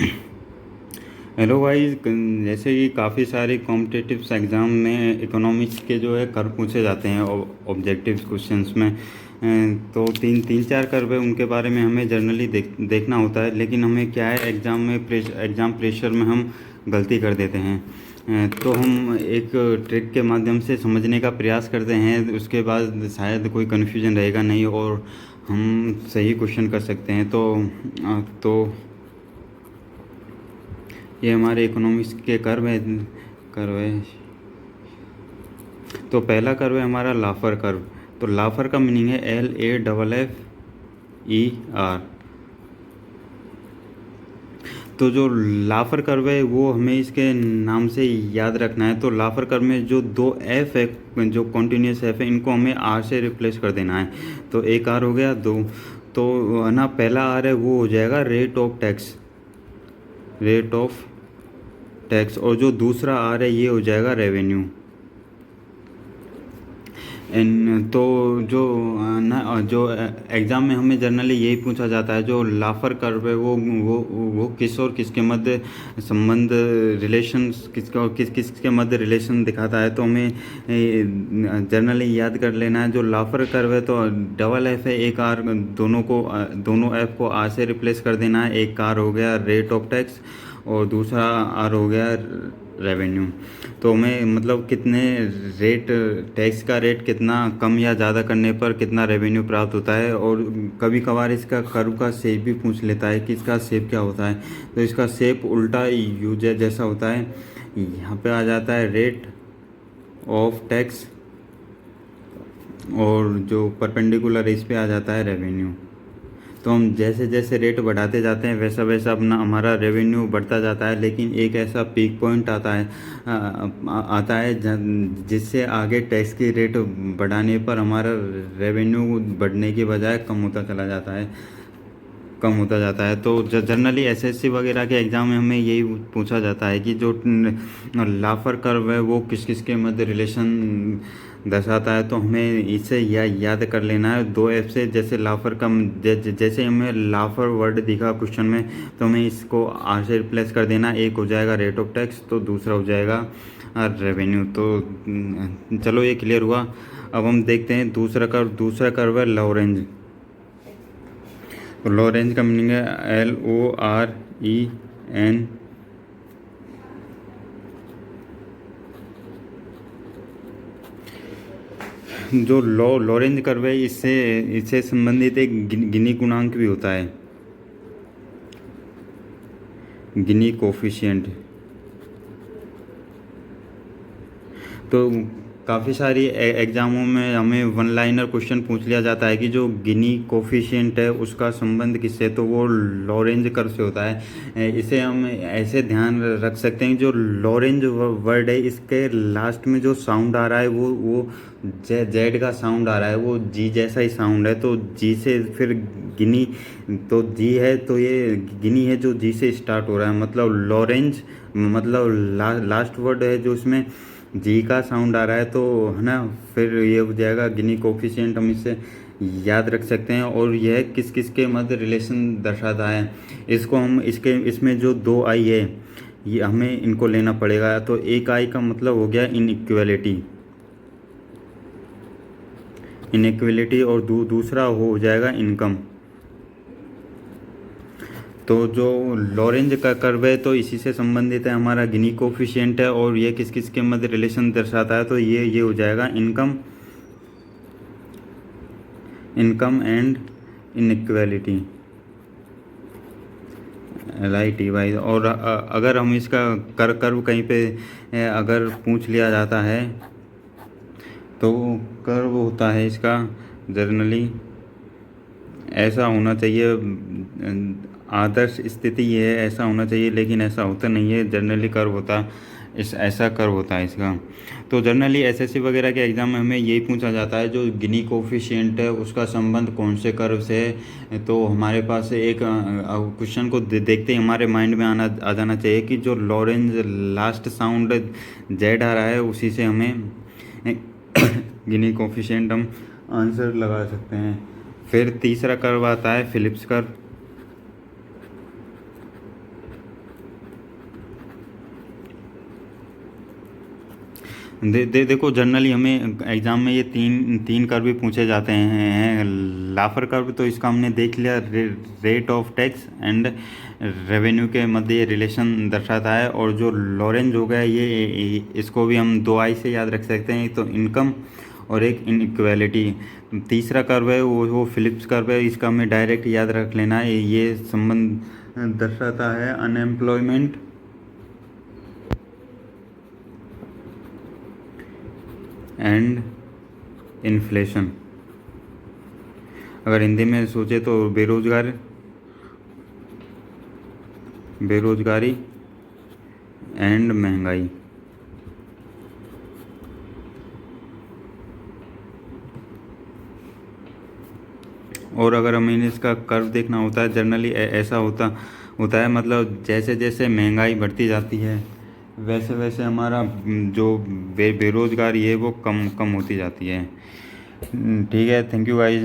Hello भाई। जैसे कि काफ़ी सारे कॉम्पिटिटिव एग्ज़ाम में इकोनॉमिक्स के जो है कर्व पूछे जाते हैं ऑब्जेक्टिव क्वेश्चंस में। तो तीन तीन चार कर्व है, उनके बारे में हमें जनरली देखना होता है, लेकिन हमें क्या है एग्ज़ाम प्रेशर में हम गलती कर देते हैं। तो हम एक ट्रिक के माध्यम से समझने का प्रयास करते हैं, उसके बाद शायद कोई कन्फ्यूजन रहेगा नहीं और हम सही क्वेश्चन कर सकते हैं। तो ये हमारे इकोनॉमिक्स के कर्व है। तो पहला कर्व है हमारा लाफर कर्व। तो लाफर का मीनिंग है LAFFER। तो जो लाफर कर्व है वो हमें इसके नाम से याद रखना है। तो लाफर कर्व में जो दो एफ है, जो कॉन्टिन्यूस एफ है, इनको हमें आर से रिप्लेस कर देना है। तो एक आर हो गया, दो तो है ना, पहला आर है वो हो जाएगा रेट ऑफ टैक्स, और जो दूसरा आर है ये हो जाएगा रेवेन्यू। तो जो जो एग्ज़ाम में हमें जनरली यही पूछा जाता है, जो लाफर कर्व है वो किस और किसके मध्य संबंध, रिलेशंस किसका और किसके मध्य रिलेशन दिखाता है। तो हमें जनरली याद कर लेना है। जो लाफर कर्व है तो डबल एफ है, एक आर, दोनों एफ को आर से रिप्लेस कर देना है। एक आर हो गया रेट ऑफ टैक्स और दूसरा आर हो गया रेवेन्यू। तो हमें मतलब कितने रेट, टैक्स का रेट कितना कम या ज़्यादा करने पर कितना रेवेन्यू प्राप्त होता है। और कभी कभार इसका कर्व का शेप भी पूछ लेता है कि इसका शेप क्या होता है। तो इसका शेप उल्टा यूजर जैसा होता है। यहाँ पे आ जाता है रेट ऑफ टैक्स और जो परपेंडिकुलर इस पे आ जाता है रेवेन्यू। तो हम जैसे जैसे रेट बढ़ाते जाते हैं वैसा वैसा अपना हमारा रेवेन्यू बढ़ता जाता है। लेकिन एक ऐसा पीक पॉइंट आता है जिससे आगे टैक्स की रेट बढ़ाने पर हमारा रेवेन्यू बढ़ने की बजाय कम होता जाता है। तो जनरली एसएससी वगैरह के एग्ज़ाम में हमें यही पूछा जाता है कि जो लाफर कर्व है वो किस किस के मध्य रिलेशन दर्शाता है। तो हमें इसे याद कर लेना है दो एफ से। जैसे लाफर का जैसे हमें लाफर वर्ड दिखा क्वेश्चन में, तो हमें इसको आर से रिप्लेस कर देना। एक हो जाएगा रेट ऑफ टैक्स, तो दूसरा हो जाएगा रेवेन्यू। तो चलो ये क्लियर हुआ। अब हम देखते हैं दूसरा कर्व है लॉरेंज। तो लॉरेंज का मीनिंग है LOREN। जो लॉरेंज कर्व है इससे संबंधित एक गिनी गुणांक भी होता है, गिनी कोफिशिएंट। तो काफ़ी सारी एग्ज़ामों में हमें वन लाइनर क्वेश्चन पूछ लिया जाता है कि जो गिनी कोफिशिएंट है उसका संबंध किससे, तो वो लॉरेंज कर्व से होता है। इसे हम ऐसे ध्यान रख सकते हैं, जो लॉरेंज वर्ड है इसके लास्ट में जो साउंड आ रहा है वो जेड का साउंड आ रहा है, वो जी जैसा ही साउंड है। तो जी से फिर गिनी, तो जी है तो ये गिनी है जो जी से स्टार्ट हो रहा है। मतलब लॉरेंज मतलब लास्ट वर्ड है जो इसमें जी का साउंड आ रहा है, तो है ना, फिर ये हो जाएगा गिनी कोफिशिएंट। हम इससे याद रख सकते हैं। और यह किस किस के मध्य रिलेशन दर्शाता है, इसको हम इसमें जो दो आई है ये हमें इनको लेना पड़ेगा। तो एक आई का मतलब हो गया इनइक्वलिटी और दूसरा हो जाएगा इनकम। तो जो लॉरेंज का कर्व है तो इसी से संबंधित है, हमारा गिनी कोफिशिएंट है। और ये किस किस के मध्य रिलेशन दर्शाता है, तो ये हो जाएगा इनकम एंड इनइक्वालिटी, LITY। और अगर हम इसका कर्व कहीं पे अगर पूछ लिया जाता है तो कर्व होता है इसका जनरली ऐसा होना चाहिए। आदर्श स्थिति ये है, ऐसा होना चाहिए, लेकिन ऐसा होता नहीं है। जनरली कर्व होता ऐसा कर्व होता है इसका। तो जनरली एसएससी वगैरह के एग्ज़ाम में हमें यही पूछा जाता है, जो गिनी कोफिशिएंट है उसका संबंध कौन से कर्व से है। तो हमारे पास एक क्वेश्चन को देखते ही हमारे माइंड में आ जाना चाहिए कि जो लॉरेंज लास्ट साउंड जेड आ रहा है उसी से हमें गिनी कोफिशिएंट हम आंसर लगा सकते हैं। फिर तीसरा कर्व आता है फिलिप्स कर्व। देखो जनरली हमें एग्ज़ाम में ये तीन तीन कर्व भी पूछे जाते हैं। लाफर कर्व तो इसका हमने देख लिया, rate of tax and revenue के मध्य ये रिलेशन दर्शाता है। और जो लॉरेंज हो गया ये इसको भी हम दो आई से याद रख सकते हैं, तो इनकम और एक इनइक्वालिटी। तीसरा कर्व है वो फिलिप्स कर्व है, इसका हमें डायरेक्ट याद रख लेना है। ये संबंध दर्शाता है अनएम्प्लॉयमेंट एंड इन्फ्लेशन। अगर हिंदी में सोचे तो बेरोजगारी एंड महंगाई। और अगर हमें इसका कर्व देखना होता है जनरली ऐसा होता है, मतलब जैसे जैसे महंगाई बढ़ती जाती है वैसे वैसे हमारा जो बेरोजगारी है वो कम कम होती जाती है। ठीक है, थैंक यू गाइस।